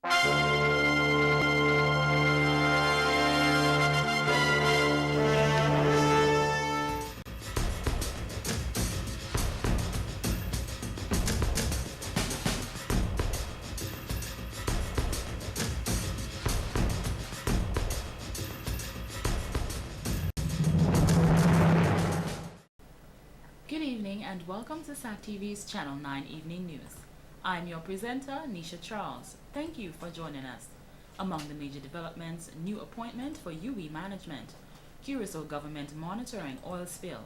Good evening and welcome to SAT TV's Channel 9 Evening News. I'm your presenter, Nisha Charles. Thank you for joining us. Among the major developments, new appointment for UE management, Curacao government monitoring oil spill,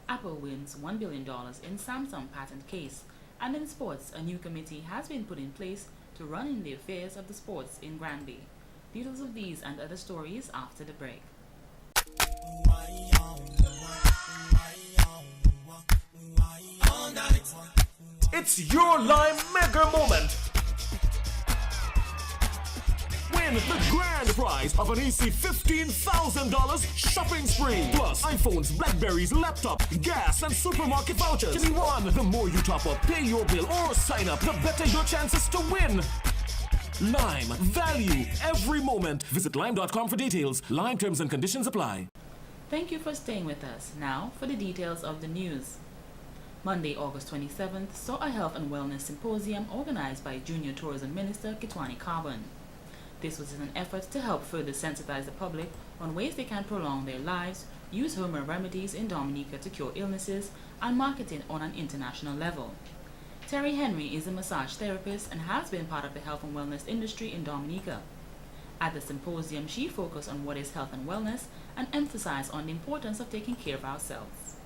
Apple wins $1 billion in Samsung patent case, and in sports, a new committee has been put in place to run in the affairs of the sports in Granby. Details of these and other stories after the break. It's your Lime Mega Moment! Win the grand prize of an easy $15,000 shopping spree. Plus iPhones, Blackberries, laptop, gas, and supermarket vouchers. Give me one. The more you top up, pay your bill, or sign up, the better your chances to win. Lime. Value every moment. Visit lime.com for details. Lime terms and conditions apply. Thank you for staying with us. Now for the details of the news. Monday, August 27th, saw a health and wellness symposium organized by Junior Tourism Minister Kitwani Carbon. This was in an effort to help further sensitize the public on ways they can prolong their lives, use home remedies in Dominica to cure illnesses, and market it on an international level. Terry Henry is a massage therapist and has been part of the health and wellness industry in Dominica. At the symposium, she focused on what is health and wellness and emphasized on the importance of taking care of ourselves.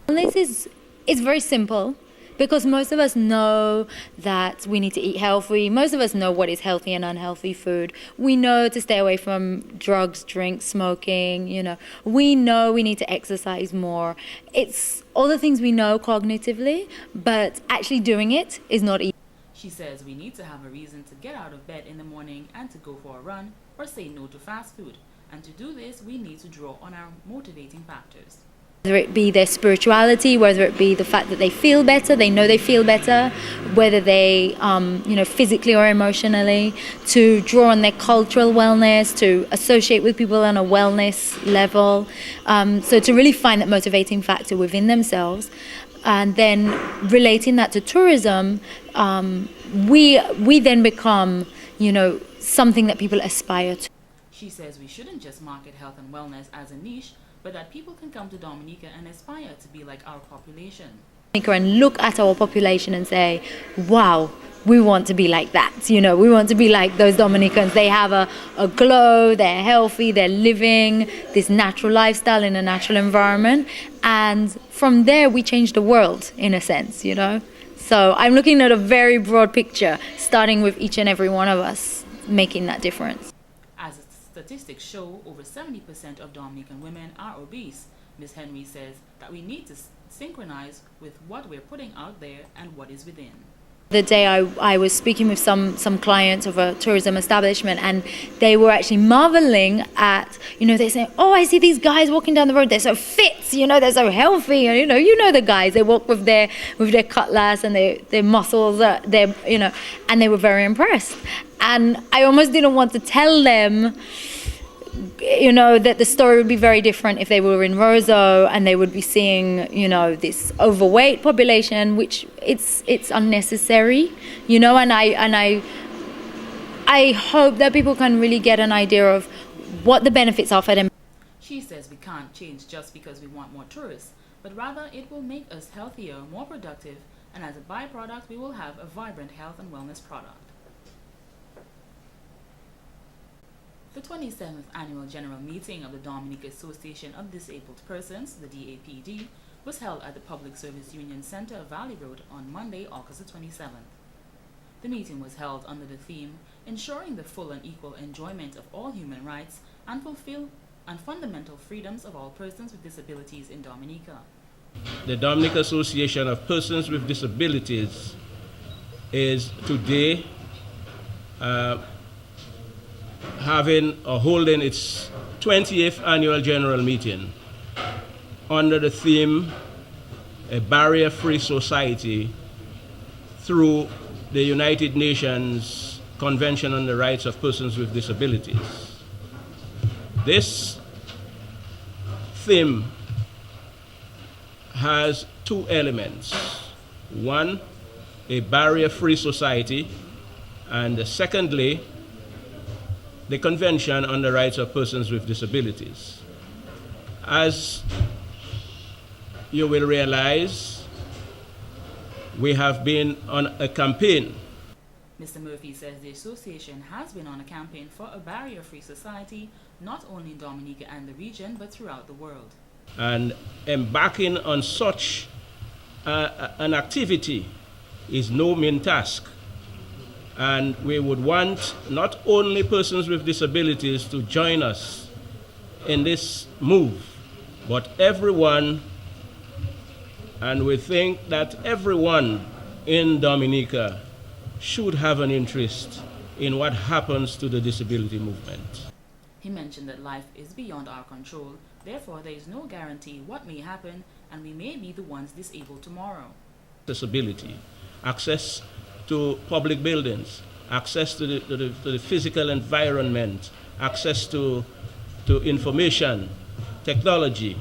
Wellness is very simple because most of us know that we need to eat healthy. Most of us know what is healthy and unhealthy food. We know to stay away from drugs, drinks, smoking, We know we need to exercise more. It's all the things we know cognitively, but actually doing it is not easy. She says we need to have a reason to get out of bed in the morning and to go for a run or say no to fast food. And to do this, we need to draw on our motivating factors. Whether it be their spirituality, whether it be the fact that they feel better, they know they feel better, whether they, physically or emotionally, to draw on their cultural wellness, to associate with people on a wellness level. So to really find that motivating factor within themselves. And then relating that to tourism, we then become, something that people aspire to. She says we shouldn't just market health and wellness as a niche, but that people can come to Dominica and aspire to be like our population. And look at our population and say, wow, we want to be like that. We want to be like those Dominicans. They have a glow, they're healthy, they're living this natural lifestyle in a natural environment. And from there, we change the world, in a sense, So I'm looking at a very broad picture, starting with each and every one of us making that difference. As statistics show, over 70% of Dominican women are obese. Ms. Henry says that we need to synchronize with what we're putting out there and what is within. The day I was speaking with some clients of a tourism establishment, and they were actually marveling at, they say, oh, I see these guys walking down the road, they're so fit, they're so healthy, and the guys, they walk with their cutlass and their muscles, and they were very impressed. And I almost didn't want to tell them, that the story would be very different if they were in Roseau and they would be seeing, this overweight population, which it's unnecessary, and I hope that people can really get an idea of what the benefits are for them. She says we can't change just because we want more tourists, but rather it will make us healthier, more productive, and as a byproduct, we will have a vibrant health and wellness product. The 27th Annual General Meeting of the Dominica Association of Disabled Persons, the DAPD, was held at the Public Service Union Center, Valley Road, on Monday, August the 27th. The meeting was held under the theme, Ensuring the Full and Equal Enjoyment of All Human Rights and Fundamental Freedoms of All Persons with Disabilities in Dominica. The Dominica Association of Persons with Disabilities is today holding its 20th annual general meeting under the theme A Barrier-Free Society through the United Nations Convention on the Rights of Persons with Disabilities. This theme has two elements. One, a barrier-free society, and secondly, the Convention on the Rights of Persons with Disabilities. As you will realize, we have been on a campaign. Mr. Murphy says the association has been on a campaign for a barrier-free society, not only in Dominica and the region, but throughout the world. And embarking on such an activity is no mean task. And we would want not only persons with disabilities to join us in this move, but everyone. And we think that everyone in Dominica should have an interest in what happens to the disability movement. He mentioned that life is beyond our control, therefore there is no guarantee what may happen, and we may be the ones disabled tomorrow. Accessibility, access to public buildings, access to the physical environment, access to information, technology,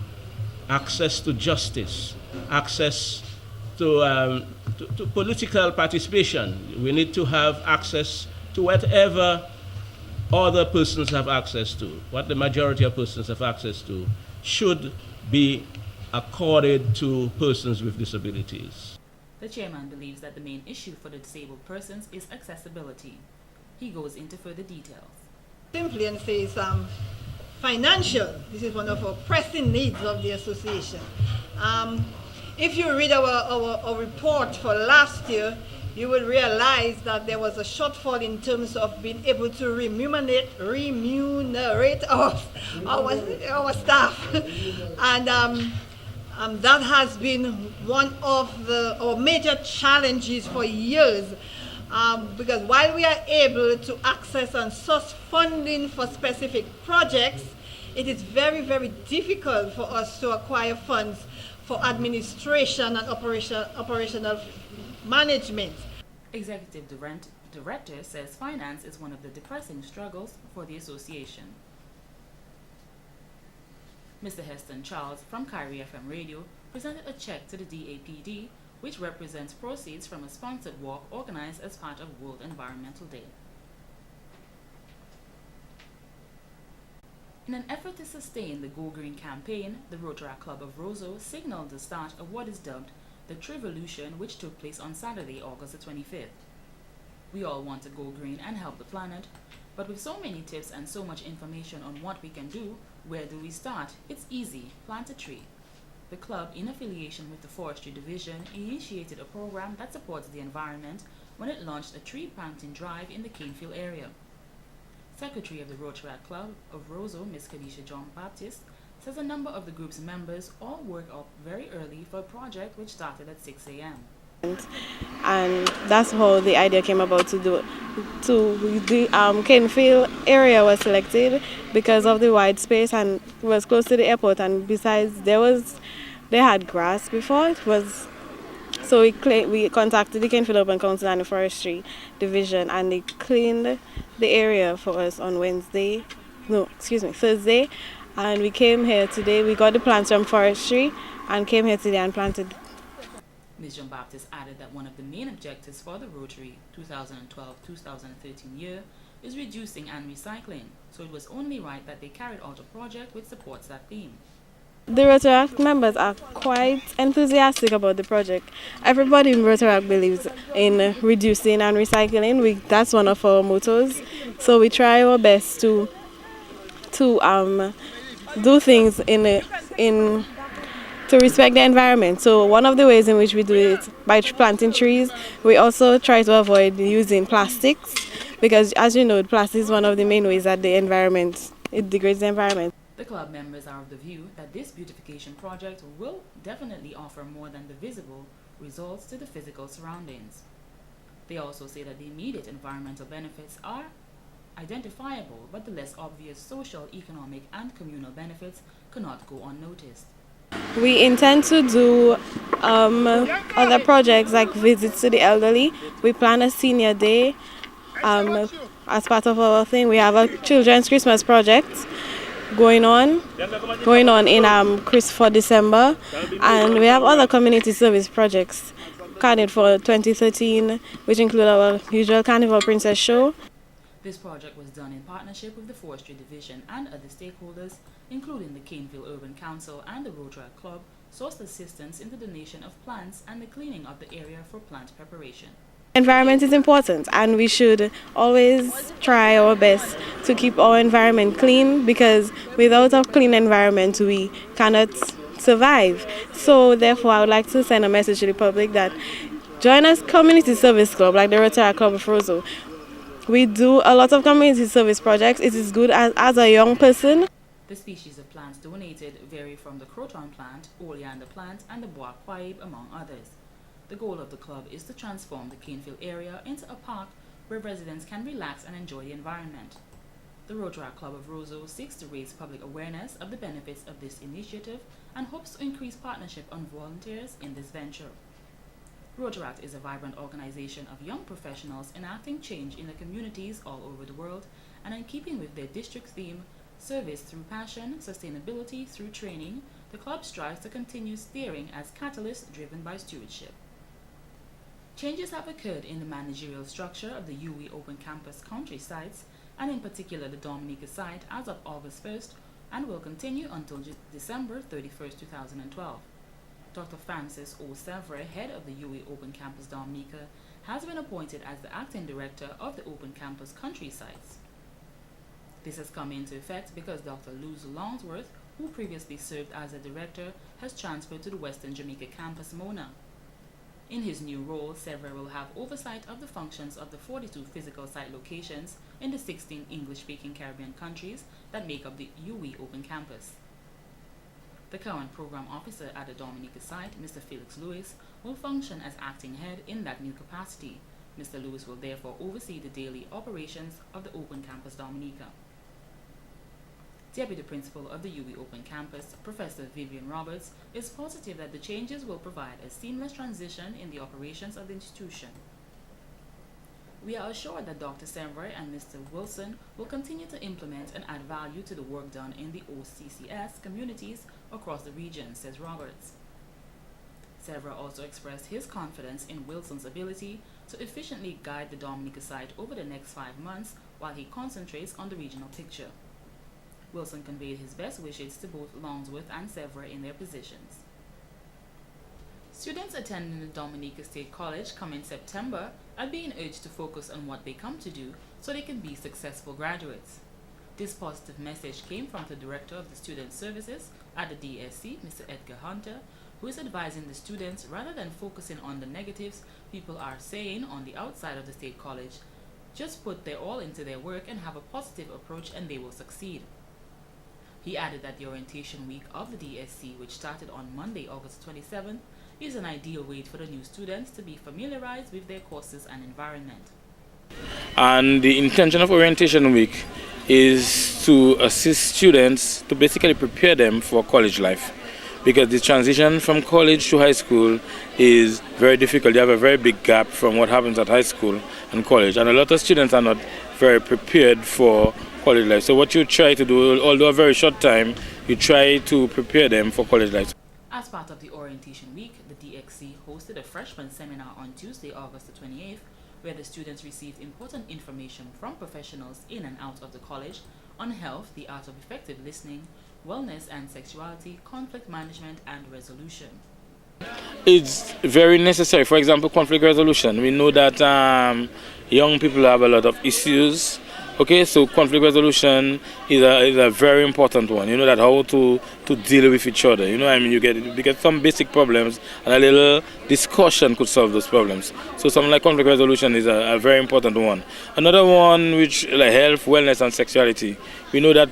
access to justice, access to political participation. We need to have access to whatever other persons have access to, what the majority of persons have access to, should be accorded to persons with disabilities. The chairman believes that the main issue for the disabled persons is accessibility. He goes into further details. Simply and says financial. This is one of our pressing needs of the association. If you read our report for last year, you will realize that there was a shortfall in terms of being able to remunerate our staff. And that has been one of our major challenges for years. Because while we are able to access and source funding for specific projects, it is very, very difficult for us to acquire funds for administration and operational management. Executive Director says finance is one of the depressing struggles for the association. Mr. Heston Charles from Kyrie FM Radio presented a check to the DAPD, which represents proceeds from a sponsored walk organized as part of World Environmental Day. In an effort to sustain the Go Green campaign, the Rotaract Club of Roseau signaled the start of what is dubbed the Trivolution, which took place on Saturday, August the 25th. We all want to go green and help the planet, but with so many tips and so much information on what we can do, where do we start? It's easy. Plant a tree. The club, in affiliation with the Forestry Division, initiated a program that supports the environment when it launched a tree planting drive in the Canefield area. Secretary of the Rotaract Club of Roseau, Ms. Kadisha John Baptist, says a number of the group's members all work up very early for a project which started at 6 a.m. And that's how the idea came about to do. The Canefield area was selected because of the wide space and it was close to the airport, and besides they had grass before it was. So we contacted the Canefield Urban Council and the Forestry Division, and they cleaned the area for us on Thursday, and we came here today. We got the plants from Forestry and came here today and planted. Ms. John Baptist added that one of the main objectives for the Rotary 2012-2013 year is reducing and recycling, so it was only right that they carried out a project which supports that theme. The Rotaract members are quite enthusiastic about the project. Everybody in Rotaract believes in reducing and recycling. That's one of our mottos. So we try our best to do things to respect the environment. So one of the ways in which we do it by planting trees, we also try to avoid using plastics, because as you know, plastic is one of the main ways that it degrades the environment. The club members are of the view that this beautification project will definitely offer more than the visible results to the physical surroundings. They also say that the immediate environmental benefits are identifiable, but the less obvious social, economic, and communal benefits cannot go unnoticed. We intend to do other projects like visits to the elderly. We plan a senior day As part of our thing, we have a children's Christmas project going on in for December, and we have other community service projects planned for 2013, which include our usual Carnival Princess show. This project was done in partnership with the Forestry Division and other stakeholders, including the Caneville Urban Council and the Rotaract Club, sourced assistance in the donation of plants and the cleaning of the area for plant preparation. Environment is important, and we should always try our best to keep our environment clean, because without a clean environment we cannot survive. So therefore I would like to send a message to the public that join us community service club like the Rotaract Club of Roseau. We do a lot of community service projects. It is good as a young person. The species of plants donated vary from the croton plant, oleander plant, and the bois quaib, among others. The goal of the club is to transform the Caneville area into a park where residents can relax and enjoy the environment. The Rotaract Club of Roseau seeks to raise public awareness of the benefits of this initiative and hopes to increase partnership on volunteers in this venture. Rotaract is a vibrant organization of young professionals enacting change in the communities all over the world, and in keeping with their district theme, service through passion, sustainability through training, the club strives to continue steering as catalysts driven by stewardship. Changes have occurred in the managerial structure of the UWI Open Campus country sites, and in particular the Dominica site, as of August 1st, and will continue until December 31st, 2012. Dr. Francis O. Sevre, head of the UWI Open Campus Dominica, has been appointed as the acting director of the Open Campus country sites. This has come into effect because Dr. Luz Longsworth, who previously served as a director, has transferred to the Western Jamaica campus Mona. In his new role, Sevre will have oversight of the functions of the 42 physical site locations in the 16 English-speaking Caribbean countries that make up the UWI Open Campus. The current program officer at the Dominica site, Mr. Felix Lewis, will function as acting head in that new capacity. Mr. Lewis will therefore oversee the daily operations of the Open Campus Dominica. Deputy Principal of the UWI Open Campus, Professor Vivian Roberts, is positive that the changes will provide a seamless transition in the operations of the institution. We are assured that Dr. Sevre and Mr. Wilson will continue to implement and add value to the work done in the OCCS communities across the region, says Roberts. Sevre also expressed his confidence in Wilson's ability to efficiently guide the Dominica site over the next 5 months while he concentrates on the regional picture. Wilson conveyed his best wishes to both Longsworth and Sevre in their positions. Students attending the Dominica State College coming September are being urged to focus on what they come to do so they can be successful graduates. This positive message came from the Director of the Student Services at the DSC, Mr. Edgar Hunter, who is advising the students rather than focusing on the negatives people are saying on the outside of the State College, just put their all into their work and have a positive approach and they will succeed. He added that the orientation week of the DSC, which started on Monday, August 27th, is an ideal way for the new students to be familiarized with their courses and environment. And the intention of orientation week is to assist students to basically prepare them for college life, because the transition from college to high school is very difficult. You have a very big gap from what happens at high school and college, and a lot of students are not very prepared for college life. So what you try to do, although a very short time, you try to prepare them for college life. As part of the orientation week, the DXC hosted a freshman seminar on Tuesday, August the 28th, where the students received important information from professionals in and out of the college on health, the art of effective listening, wellness and sexuality, conflict management and resolution. It's very necessary. For example, conflict resolution. We know that young people have a lot of issues. Okay, so conflict resolution is a very important one. You know that how to deal with each other. You know, I mean, you get some basic problems, and a little discussion could solve those problems. So something like conflict resolution is a very important one. Another one, which like health, wellness, and sexuality. We know that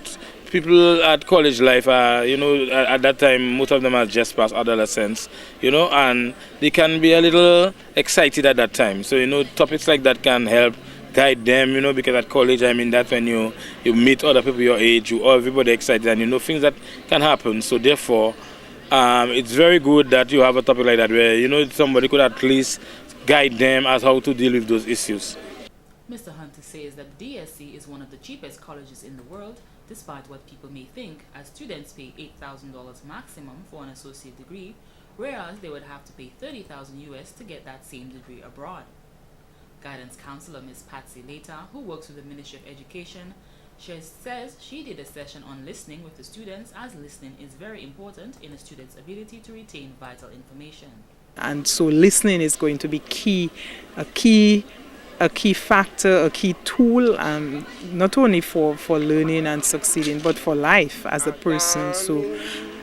people at college life are, you know, at that time, most of them are just past adolescence, you know, and they can be a little excited at that time. So, you know, topics like that can help guide them, you know, because at college, I mean, that's when you meet other people your age, everybody excited, and you know things that can happen. So therefore, it's very good that you have a topic like that where, you know, somebody could at least guide them as how to deal with those issues. Mr. Hunter says that the DSC is one of the cheapest colleges in the world, despite what people may think, as students pay $8,000 maximum for an associate degree, whereas they would have to pay $30,000 US to get that same degree abroad. Guidance counselor Ms. Patsy Leta, who works with the Ministry of Education, she says she did a session on listening with the students, as listening is very important in a student's ability to retain vital information. And so listening is going to be a key factor, a key tool, not only for learning and succeeding, but for life as a person. So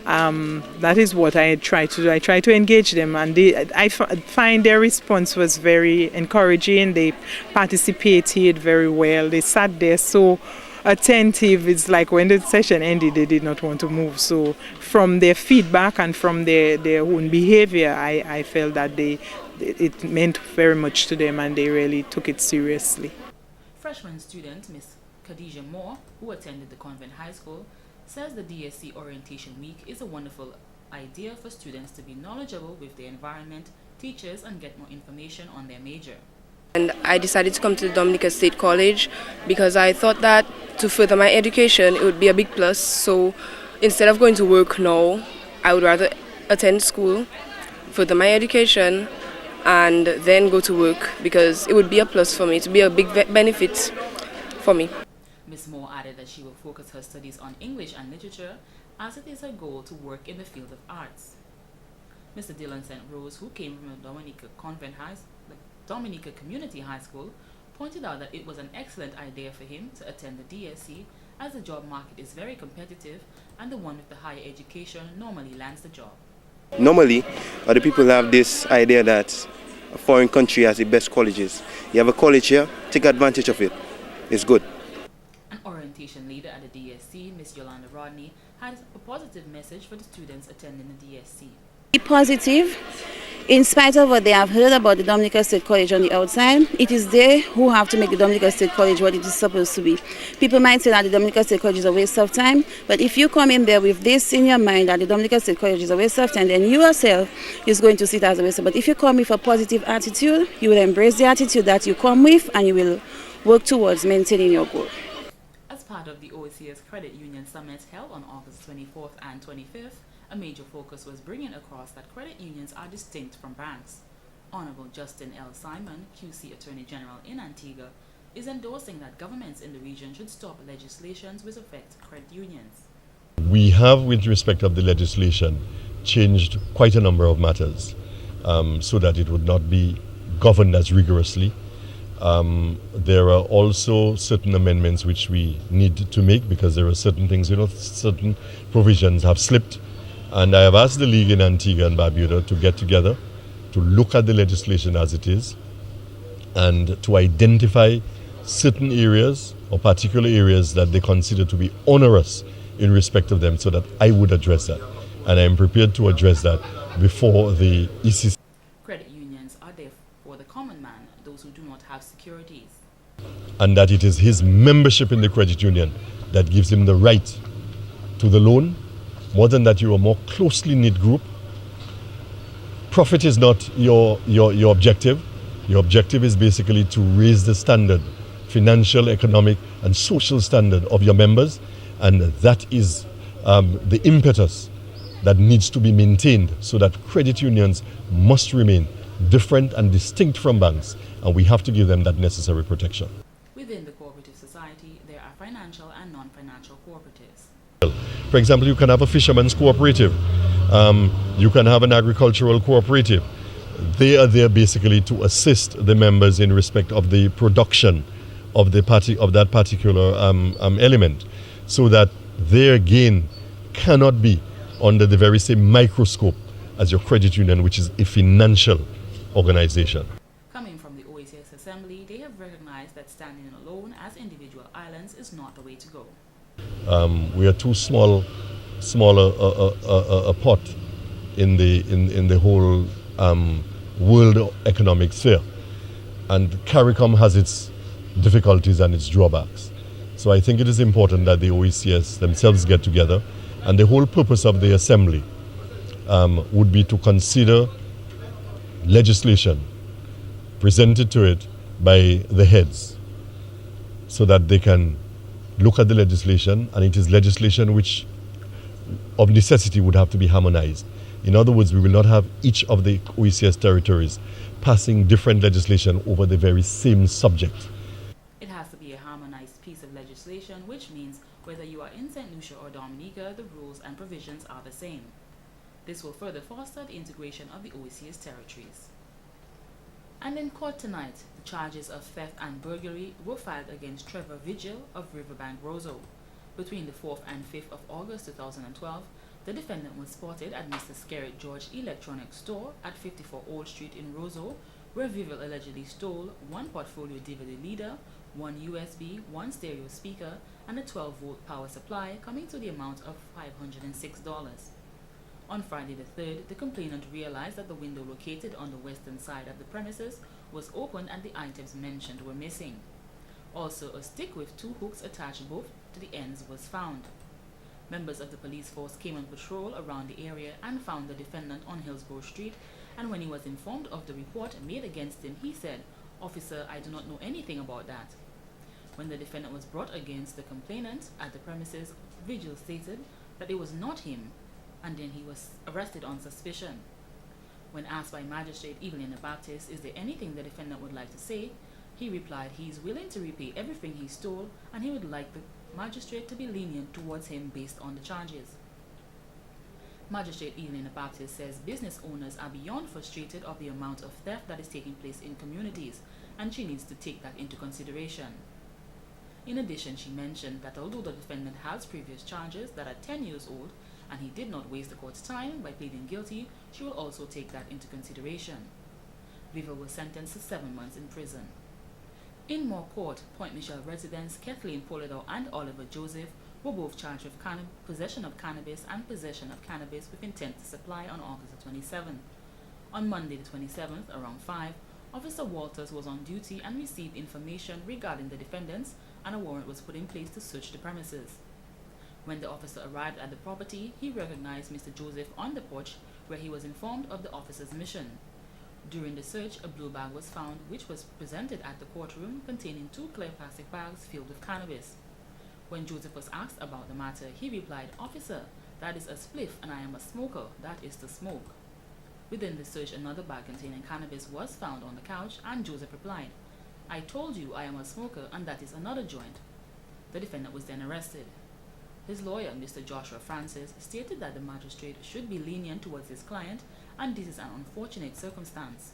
that is what I try to do. I try to engage them, and I find their response was very encouraging. They participated very well. They sat there so attentive. It's like when the session ended, they did not want to move. So from their feedback and from their own behavior, I felt that it meant very much to them, and they really took it seriously. Freshman student Miss Khadija Moore, who attended the convent high school, says the DSC Orientation Week is a wonderful idea for students to be knowledgeable with their environment, teachers, and get more information on their major. And I decided to come to the Dominica State College because I thought that to further my education it would be a big plus. So instead of going to work now, I would rather attend school, further my education, and then go to work, because it would be a plus for me, to be a big benefit for me. Ms. Moore added that she will focus her studies on English and literature, as it is her goal to work in the field of arts. Mr. Dylan St. Rose, who came from the Dominica Community High School, pointed out that it was an excellent idea for him to attend the DSC, as the job market is very competitive and the one with the higher education normally lands the job. Normally, other people have this idea that a foreign country has the best colleges. You have a college here, take advantage of it. It's good. An orientation leader at the DSC, Ms. Yolanda Rodney, had a positive message for the students attending the DSC. Be positive. In spite of what they have heard about the Dominica State College on the outside, it is they who have to make the Dominica State College what it is supposed to be. People might say that the Dominica State College is a waste of time, but if you come in there with this in your mind, that the Dominica State College is a waste of time, then you yourself is going to see it as a waste of time. But if you come with a positive attitude, you will embrace the attitude that you come with, and you will work towards maintaining your goal. As part of the OECS Credit Union Summit held on August 24th and 25th, a major focus was bringing across that credit unions are distinct from banks. Honorable Justin L. Simon, QC Attorney General in Antigua, is endorsing that governments in the region should stop legislations which affect credit unions. We have, with respect of the legislation, changed quite a number of matters so that it would not be governed as rigorously. There are also certain amendments which we need to make, because there are certain things, certain provisions have slipped. And I have asked the League in Antigua and Barbuda to get together to look at the legislation as it is and to identify certain areas or particular areas that they consider to be onerous in respect of them, so that I would address that. And I am prepared to address that before the ECC. Credit unions are there for the common man, those who do not have securities. And that it is his membership in the credit union that gives him the right to the loan. More than that, you're a more closely knit group. Profit is not your objective. Your objective is basically to raise the standard, financial, economic, and social standard of your members. And that is the impetus that needs to be maintained, so that credit unions must remain different and distinct from banks. And we have to give them that necessary protection. Within the cooperative society, there are financial and non-financial cooperatives. For example, you can have a fisherman's cooperative. You can have an agricultural cooperative. They are there basically to assist the members in respect of the production of that particular element, so that their gain cannot be under the very same microscope as your credit union, which is a financial organization. Coming from the OECS Assembly, they have recognized that standing alone as individual islands is not the way to go. We are too small a pot in the whole world economic sphere, and CARICOM has its difficulties and its drawbacks. So I think it is important that the OECS themselves get together, and the whole purpose of the assembly would be to consider legislation presented to it by the heads so that they can look at the legislation, and it is legislation which of necessity would have to be harmonized. In other words, we will not have each of the OECS territories passing different legislation over the very same subject. It has to be a harmonized piece of legislation, which means whether you are in St. Lucia or Dominica, the rules and provisions are the same. This will further foster the integration of the OECS territories. And in court tonight, the charges of theft and burglary were filed against Trevor Vigil of Riverbank, Roseau. Between the 4th and 5th of August 2012, the defendant was spotted at Mr. Skerritt George Electronics Store at 54 Old Street in Roseau, where Vigil allegedly stole one portfolio DVD leader, one USB, one stereo speaker, and a 12-volt power supply, coming to the amount of $506. On Friday the 3rd, the complainant realized that the window located on the western side of the premises was open and the items mentioned were missing. Also, a stick with 2 hooks attached both to the ends was found. Members of the police force came on patrol around the area and found the defendant on Hillsborough Street, and when he was informed of the report made against him, he said, "Officer, I do not know anything about that." When the defendant was brought against the complainant at the premises, Vigil stated that it was not him, and then he was arrested on suspicion. When asked by Magistrate Evelyn Baptist, is there anything the defendant would like to say, he replied he is willing to repay everything he stole, and he would like the magistrate to be lenient towards him based on the charges. Magistrate Evelyn Baptist says business owners are beyond frustrated of the amount of theft that is taking place in communities, and she needs to take that into consideration. In addition, she mentioned that although the defendant has previous charges that are 10 years old, and he did not waste the court's time by pleading guilty, she will also take that into consideration. Viva was sentenced to 7 months in prison. In Moore Court, Point Michelle residents Kathleen Polidor and Oliver Joseph were both charged with possession of cannabis and possession of cannabis with intent to supply on August the 27th. On Monday the 27th, around 5, Officer Walters was on duty and received information regarding the defendants, and a warrant was put in place to search the premises. When the officer arrived at the property, he recognized Mr. Joseph on the porch, where he was informed of the officer's mission. During the search, a blue bag was found, which was presented at the courtroom, containing 2 clear plastic bags filled with cannabis. When Joseph was asked about the matter, he replied, "Officer, that is a spliff, and I am a smoker. That is to smoke." Within the search, another bag containing cannabis was found on the couch, and Joseph replied, "I told you I am a smoker, and that is another joint." The defendant was then arrested. His lawyer, Mr. Joshua Francis, stated that the magistrate should be lenient towards his client, and this is an unfortunate circumstance.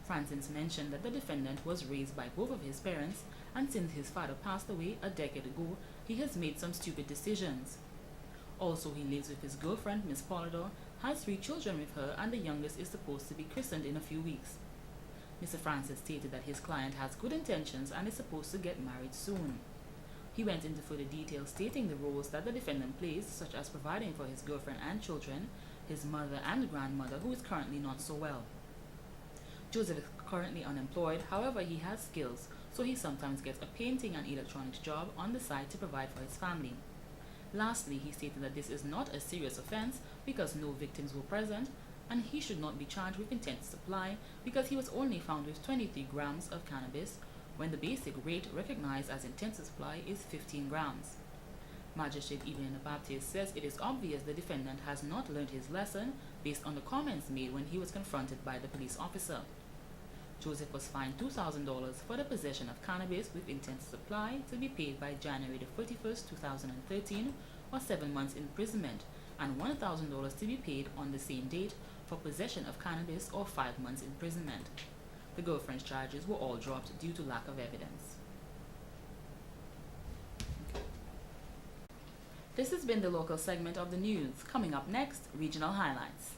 Francis mentioned that the defendant was raised by both of his parents, and since his father passed away a decade ago, he has made some stupid decisions. Also, he lives with his girlfriend, Miss Polidor, has 3 children with her, and the youngest is supposed to be christened in a few weeks. Mr. Francis stated that his client has good intentions and is supposed to get married soon. He went into further detail, stating the roles that the defendant plays, such as providing for his girlfriend and children, his mother and grandmother, who is currently not so well. Joseph is currently unemployed, however he has skills, so he sometimes gets a painting and electronics job on the side to provide for his family. Lastly, he stated that this is not a serious offense because no victims were present, and he should not be charged with intent to supply because he was only found with 23 grams of cannabis, when the basic rate recognized as intent to supply is 15 grams. Magistrate Evelyn Baptist says it is obvious the defendant has not learned his lesson based on the comments made when he was confronted by the police officer. Joseph was fined $2,000 for the possession of cannabis with intent to supply, to be paid by January 31st, 2013, or 7 months imprisonment, and $1,000 to be paid on the same date for possession of cannabis, or 5 months imprisonment. The girlfriend's charges were all dropped due to lack of evidence. This has been the local segment of the news. Coming up next, regional highlights.